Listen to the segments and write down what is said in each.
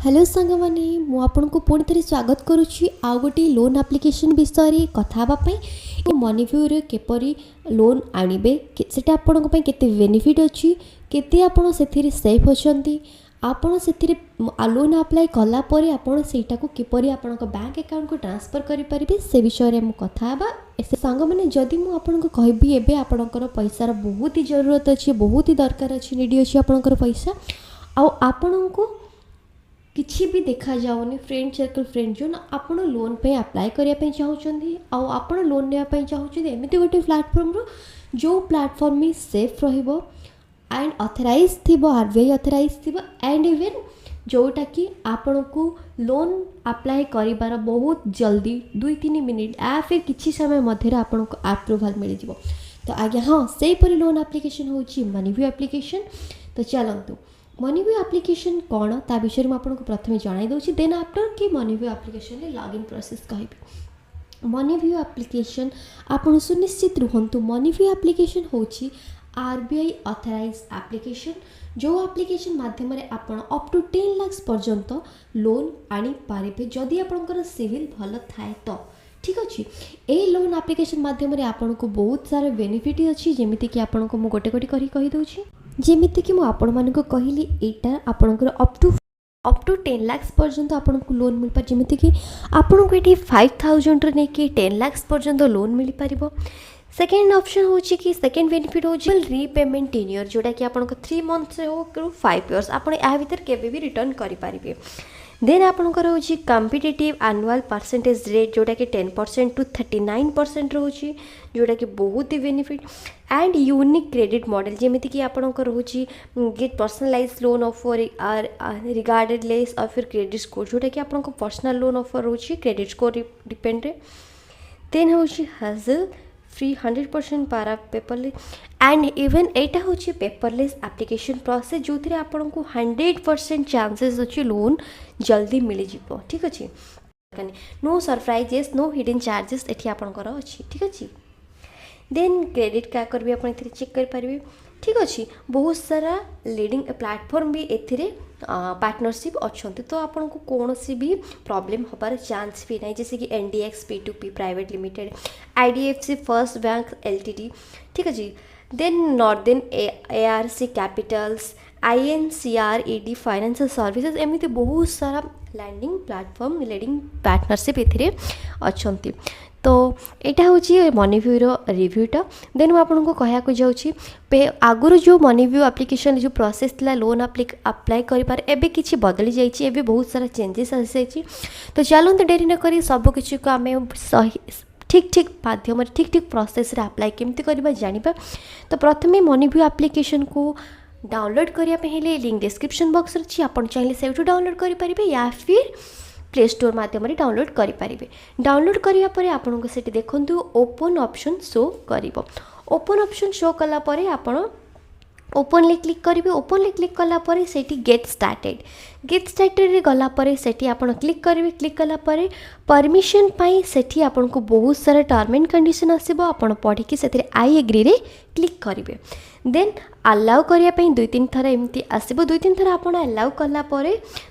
Hello सांगमाने मु आपनको पुणी थे स्वागत करुच्ची आउ गोटे लोन एप्लिकेशन विषय रे कथा हेबा पई मनीव्यू रे केपरी लोन आनिबे सेटा आपनको पई केते बेनिफिट अछि केते आपण सेथिरे सेफ अछंती आपण सेथिरे लोन अप्लाई कला परे आपण सेटा को किपरि आपण बैंक अकाउंट को ट्रांसफर करि परिबे से विषय रे मु कथा हेबा से सांगमाने जदि मु आपनको कहबी एबे आपणकर पैसार बहुत ही जरूरत अछि बहुत ही दरकार अछि नीडी अछि आपणकर पैसा आउ आपणको किसी भी देखा जाऊनी फ्रेंड सर्कल फ्रेंड जो आपण लोन पे अप्लाई करने चाहते आउ आपण लोन ने चाहते एमती गोटे प्लाटफर्म जो प्लाटफर्म में सेफ रहिबो एंड ऑथराइज थी आरबीआई ऑथराइज थी एंड इवन जोटा कि आपण को लोन अप्लाई करिबार बहुत जल्दी 2-3 मिनिट या फिर किसी समय मध्य आपण को अप्रूवल मिल जाव। तो आज्ञा हाँ से परी लोन एप्लिकेशन होची मनीव्यू एप्लिकेशन। तो चलतु मनीव्यू एप्लिकेशन कौन ता विषय में आपको प्रथम जणाई दूसरी देन आफ्टर कि मनीव्यू एप्लिकेशन लॉगिन प्रोसेस कहबी। मनीव्यू एप्लिकेशन आपन सुनिश्चित रुहंतु मनीव्यू एप्लिकेशन होची आरबीआई ऑथराइज एप्लिकेशन जो एप्लिकेशन माध्यम आपण अप टू 10 लाख पर्यंत लोन आनी पारिबे जदि आपनकर सिविल भल थाए तो ठीक अच्छे। ए लोन एप्लिकेशन माध्यम आपन को बहुत सारा बेनिफिट अच्छी जमीती कि आपन को मु गोटे गोटे कही दूसरी जमीती कि मुझे कहली यहाँ आपंकर अप टू 10 लाख पर्यंत आपन को लोन मिल पार जमीती कि आपन को ये 5,000 नहीं कि 10 लाख पर्यंत लोन मिल पार। सेकेंड ऑप्शन हो कि सेकेंड बेनिफिट हो रीपेमेंट टेन्योर जोटा कि आपन 3 मंथ्स हो 5 इयर्स आपन या भीतर केबे भी रिटर्न करें। देन आपंकर हूँ कम्पिटिटिव एनुअल परसेंटेज रेट जोटा कि 10% टू 39% रोचे जोटा कि बहुत ही benefit and unique credit model जमीती कि आपंकर हूँ get personalised loan offer regardless और फिर क्रेडिट स्कोर जोटा कि आपको पर्सनल लोन ऑफर रोचे क्रेडिट स्कोर डिपेंड। देन हूँ हासिल फ्री 100% पारा पेपरलेस एंड इवन एटा हूँ पेपरलेस एप्लिकेशन प्रोसेस जो थे आपन को 100% चांसेस अच्छे लोन जल्दी मिल जाव। ठीक अच्छे no surprises no hidden charges एटी आपंकर अच्छी ठीक अच्छे। देन क्रेडिट क्या करेंगे आप चेक करेंगे ठीक अच्छे। बहुत सारा लीडिंग प्लेटफॉर्म भी ए पार्टनरशिप अच्छा तो आपन को कौन सी भी प्रॉब्लम होबार चांस भी नहीं जैसे कि NDX P2P private limited IDFC first bank LTD ठीक अच्छे। Then northern ARC capitals INCRED financial services एमती बहुत सारा लैंडिंग प्लेटफॉर्म लीडिंग पार्टनरशिप ए अच्छा। तो यहाँ हूँ मनीव्यू रिव्यूटा। देन मुझे कहवाक जाऊँगी आगुरी जो मनीव्यू एप्लिकेशन जो प्रोसेस थी लोन अप्लाई कर एबे किसी बदली जाइए बहुत सारा चेंजेस आसी। तो चलते डेरी न करी सबकि को आम सही ठीक ठीक माध्यम ठीक ठीक प्रोसेस अप्लाई केमती करवा जानिबा। तो प्रथमे मनीव्यू एप्लिकेशन को डाउनलोड करने लिंक डिस्क्रिप्शन बॉक्स अच्छी आपन चाहिए से डाउनलोड करेंगे या फिर प्ले स्टोर माध्यम डाउनलोड करेंगे। डाउनलोड करने पर आपको से देखूँ ओपन ऑप्शन शो कर ओपन ऑप्शन शो कलापर आपण ओपनली क्लिक करेंगे। ओपनली क्लिक कलापर से गेट स्टार्टेड गलापर से क्लिक करेंगे। क्लिक कलापर परमिशन पाई सेठी आपन को बहुत सारा टर्म एंड कंडीशन आसीबो आपण पढ़ी से आई एग्री रे क्लिक करेंगे। देन अलाउ करने 2-3 थर एमती आसो 2-3 थर आप अलाउ कलापर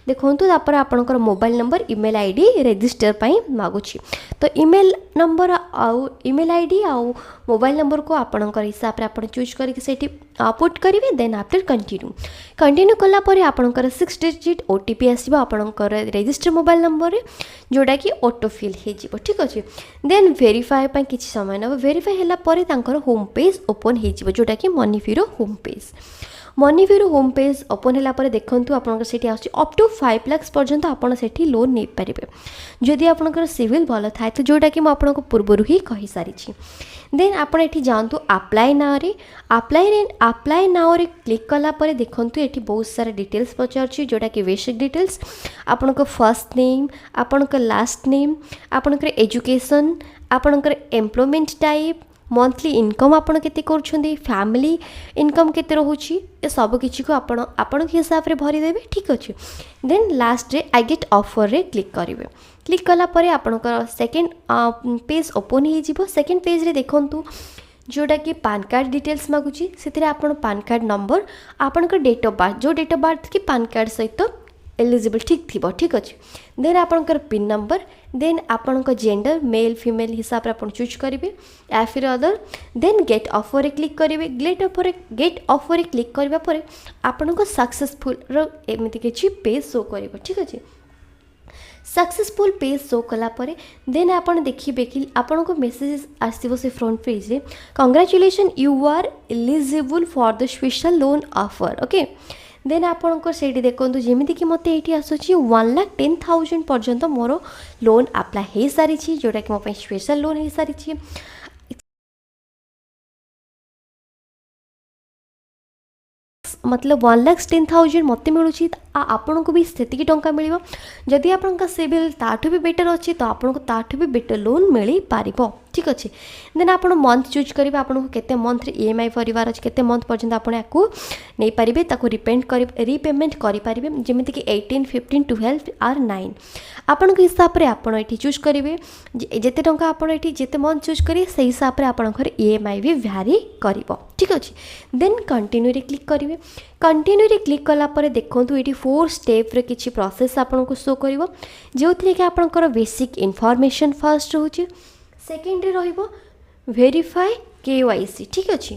देखूँ तापर आपणकर mobile number email ID register पाई मागुची। तो ईमेल नंबर आउ ईमेल आईडी आउ मोबाइल नंबर को आपणकर हिसाब से आप चूज करके पुट करेंगे। देन आफ्टर कंटिन्यू कलापर आपणकर 6 डिजिट OTP आसो आपणकर रजिस्टर मोबाइल नंबर जोटा कि ऑटो फिल हो ठीक अच्छे। देन वेरीफाई किसी समय ना वेरीफाई है होम पेज ओपन हो जोटा कि Moneyview home page. Moneyview home page open है देखूँ आपंकर से अप टू 5 लाख पर्यंत आपड़ से लोन नहीं पारे जदि आपंकर सिविल भल थाए तो जोटा कि मुझे पूर्वर ही कही सारी। देन आप जातु अप्लाई नाउ रे अप्लाई नाउ रे क्लिक कलापर देखूँ ये बहुत सारा डिटेल्स पचार जोटा कि बेसिक डिटेल्स आपणकर फर्स्ट नेम आपणकर लास्ट नेम आपणकर एजुकेशन आपणकर एम्प्लॉयमेंट टाइप मंथली इनकम आपड़ के फैमिली इनकम केते रोचे ये सब किसी को आपण हिसाब से भरीदेवे ठीक अच्छे। देन लास्ट रे आई गेट ऑफर रे क्लिक करेंगे। क्लिक कलापर आपणकर सेकेंड पेज ओपन हो सेकेंड पेज रे देखूँ जोटा कि पान कार्ड डिटेल्स मागुची से आप पान कार्ड नंबर आपणकर डेट ऑफ बर्थ जो डेट ऑफ बर्थ कि पान कार्ड सहित एलिजिबल ठीक थी ठीक अच्छे देन आपंकर पिन नंबर देन आपण जेंडर मेल फीमेल हिसाब से आप चूज करेंगे या फिर other then get offer click करेंगे गेट ऑफर क्लिक करने आपण को सक्सेसफुल एमती किसी पेज शो कर ठीक अच्छे सक्सेसफुल पेज शो कलापर देन आपन देखिए कि आपन को मेसेज आसो से फ्रंट पेज रे congratulation you are eligible for the special loan offer okay then आपंकर से देखो जमीक मत ये आसूँ 1,10,000 पर्यंत मोर लोन अप्लाई हो सारी जोटा कि मोप स्पेशल लोन हो सारी मतलब 1,10,000 मत मिलूँ आपण को भी सेतिकी टंका मिल जदि आपंका सिविल ताठू भी बेटर अच्छी तो आपको ताठू भी बेटर लोन मिल पार ठीक अच्छे देन आप मंथ चूज करेंगे आपको केते मंथ EMI भरबार अच्छे केते मंथ पर्यंत आप नहीं पारे रिपेमेंट करेंगे जमीक कि 18, 15, 12 और 9 आपण हिसाब से आप चूज करेंगे जिते टंका आप जिते मंथ चूज करेंगे से हिसाब से आपंकर EMI भी भ्यारी कर ठीक अच्छे देन कंटिन्यू क्लिक करेंगे कंटिन्यू क्लिक कलापर देखो ये 4 स्टेप किसी प्रोसेस आपको शो कर जो थी कि आपंकर बेसिक इनफॉरमेशन फर्स्ट रोचे सेकेंड रो वेरीफाई KYC ठीक अच्छे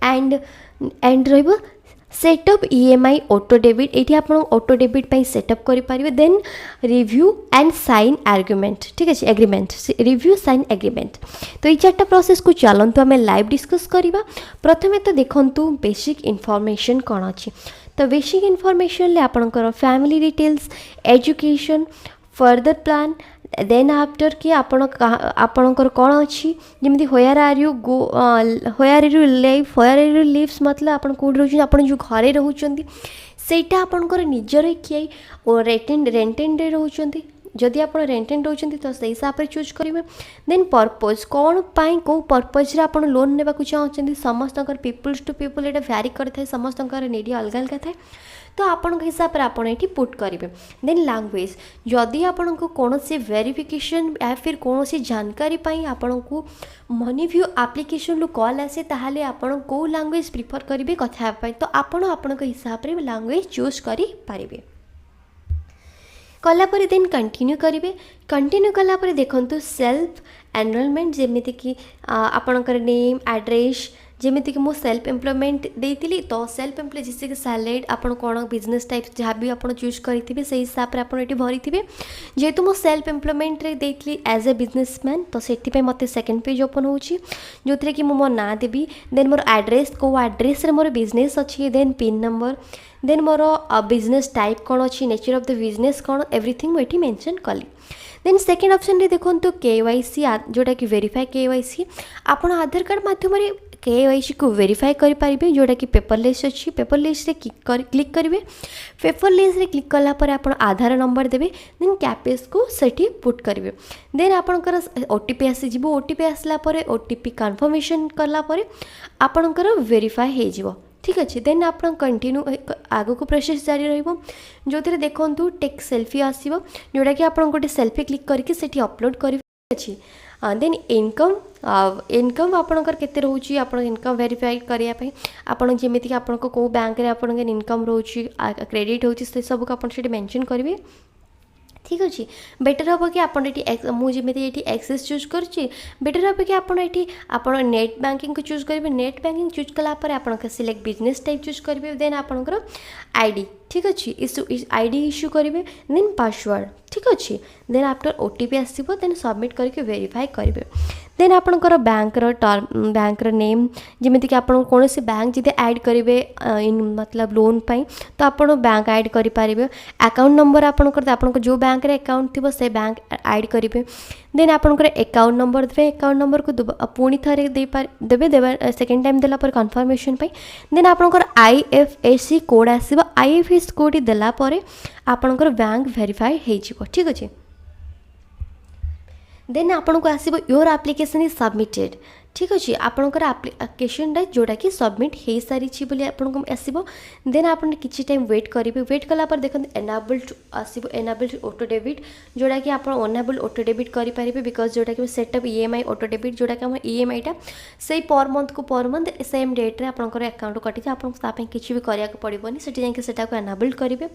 and row setup EMI auto debit ये आप ऑटो डेबिट सेटअप करेंगे then review and sign agreement ठीक अच्छे एग्रीमेंट रिव्यू साइन एग्रीमेंट तो ये 4टा प्रोसेस को चलतु आम लाइव डिस्कस करवा प्रथमे तो देखु बेसिक इनफॉरमेशन कौन अच्छी तो बेसिक इनफॉरमेशन आपंकर family details education further plan then after कि आपणकर कौन अच्छी जमी where are you go where you life where are you lives मतलब आप कौट रोच आप जो घरे रोचान सेटा आपणकर निजर किए रेंटेड रोचान जदि आप रेंटेड रोचान तो से हिसाब से चूज करेंगे देन पर्पज कौन पाई कौ पर्पज आप लोन ने चाहते समस्त पीपुल्स टू पीपुल ये भ्यारी करता समस्त नीड अलग अलग थाए तो आपण हिसाब से आप पुट करेंगे देन लैंग्वेज जदि आपण को कौन से वेरिफिकेशन या फिर कौन सी जानकारी आपण को मनी व्यू एप्लिकेशन रू कॉल आसे ताहले आपण को लैंग्वेज प्रिफर करेंगे कथा तो आपण हिसाब से लैंग्वेज चूज करेंगे कलापर देन कंटिन्यू करेंगे कंटिन्यू कलापर देखो सेल्फ एनरोलमेंट जमीती कि आपणकर नेम एड्रेस जमीती कि मुझे सेल्फ एम्प्लॉयमेंट देती तो सेल्फ एम्प्लॉय जैसे कि सैलरी आप कौन बिजनेस टाइप जहाँ भी आप चूज करेंगे से हिसाब से आप भरी थे जेहेतु मो सेल्फ एम्प्लॉयमेंट देती एज ए बिजनेसमैन तो से मत सेकेंड पेज ओपन हो जो थी कि मो ना देवी देन मोर एड्रेस को एड्रेस मोर बिजनेस अच्छी देन पिन नंबर देन मोर बिजनेस टाइप कौन अच्छी नेचर ऑफ द बिजनेस कौन एवरीथिंग मुझे मेंशन कली देन सेकेंड ऑप्शन रे देखो KYC जोटा कि वेरीफाई KYC आप आधार कार्ड माध्यम KYC को वेरीफाई करेंगे जोटा कि पेपरलेस अच्छी पेपरलेस क्लिक करेंगे पेपरलेस क्लिक कलापर आप आधार नंबर देवे देन कैपेस को सेठी पुट करेंगे देन आपणकर OTP आसीज OTP आसला OTP कन्फर्मेशन कलापर आपणकर वेरीफाई हो ठीक अच्छे देन आप कंटिन्यू आग को प्रोसेस जारी रहिबो जो थे देखो टेक सेल्फी आसीबो जोटा कि आप गोटे सेल्फी क्लिक करके सेठी अपलोड करेंगे अच्छी देन इनकम आपणकर केते रोची आपण इनकम वेरीफाई करने आपण जमीती आपको कौ बैंक रे आपण इनकम रोची क्रेडिट होची से सब को आपण सेठी मेंशन करेंगे ठीक अच्छे बेटर हम कि मुझे ये एक्सेस चूज करुँची बेटर हम कि आप नेट बैंकिंग को चूज करेंगे नेट बैंकिंग चूज कलापर आप सिलेक्ट बिजनेस टाइप चूज करेंगे देन आपंकर आईडी ठीक अच्छे आईडी इश्यू करेंगे देन पासवर्ड ठीक अच्छे देन आफ्टर OTP आसो देन सबमिट करके वेरीफाई करेंगे देन आपंकर बैंकर नेम जमीती कि आप कौन से बैंक जब ऐड करेंगे इन मतलब लोन पाई तो आप बैंक ऐड करेंगे अकाउंट नंबर आपंकर जो बैंक रे अकाउंट थी से बैंक ऐड करेंगे देन आपंकर अकाउंट नंबर देवे अकाउंट नंबर को पुणी थे देवे सेकेंड टाइम देला कन्फर्मेशन देन आपंकर IFSC कोड आसो IFSC कोड देलापर आपंकर बैंक वेरीफाई हो ठीक अच्छे देन आपन को आसो योर एप्लिकेशन इज सबमिटेड ठीक अच्छे आपंकर आप्लिकेशन जोटा कि सबमिट हो सारी आपको आसो देन आप किसी टाइम वेट करेंगे वेट कलापर देखते एनाबल्ड आसो एनाबल्ड ऑटो डेबिट जोटा कि आप अनाबल्ड ऑटो डेबिट करेंगे बिकज जोटा कि सेटअप ईएमआई ऑटो डेबिट जोटा कि ईएमआईटा से पर मंथ को पर मंथ सेम डेट्रे आपंकर अकाउंट कटी आपको किसी भी कराया पड़ोनी से एनाबल्ड करेंगे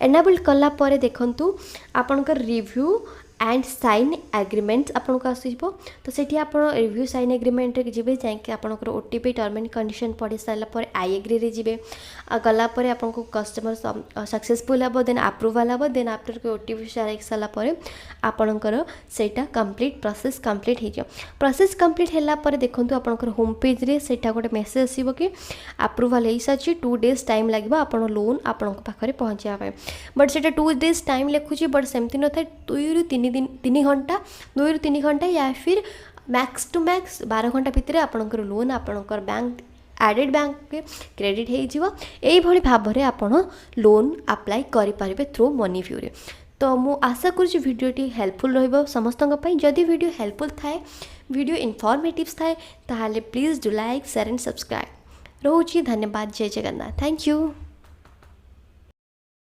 एनाबल्ड कलापर देखूँ आपंकर रिव्यू एंड साइन एग्रीमेंट आपको आसो तो सेठी आप रिव्यू साइन एग्रीमेंट जी जाकि आपंकर ओटीपी टर्म एंड कंडीशन पढ़ी सारापर आई एग्री रे जी गलापर आपको कस्टमर सक्सेसफुल हे देन अप्रूवाल हे देन आफ्टर के ओटीपी सारा सारापर आपणकर सेटा कंप्लीट प्रोसेस कंप्लीट हो प्रोसेस कंप्लीट है देखो आपंकर होम पेज रे सेटा गोटे मेसेज आसो कि अप्रूवाल हो सारी 2 days टाइम लगे आप लोन आपण पाखे पहुँचापी बट से 2 days टाइम लिखुची बट सेमती न था 2 ରୁ 3 घंटा 2 ରୁ 3 घंटा या फिर मैक्स टू मैक्स 12 घंटा भितर आपंकर लोन आपंकर बैंक एडेड बैंक के क्रेडिट हो भाव में आप लोन अप्लाई करेंगे थ्रू मनीव्यू रे तो मु आशा करुँच भिडियोटी हेल्पफुल रहिबो समस्तक जदि वीडियो हेल्पफुल थाए वीडियो इनफॉर्मेटिव थाए ताहले please do like share and subscribe रोची धन्यवाद जय जगन्नाथ थैंक यू।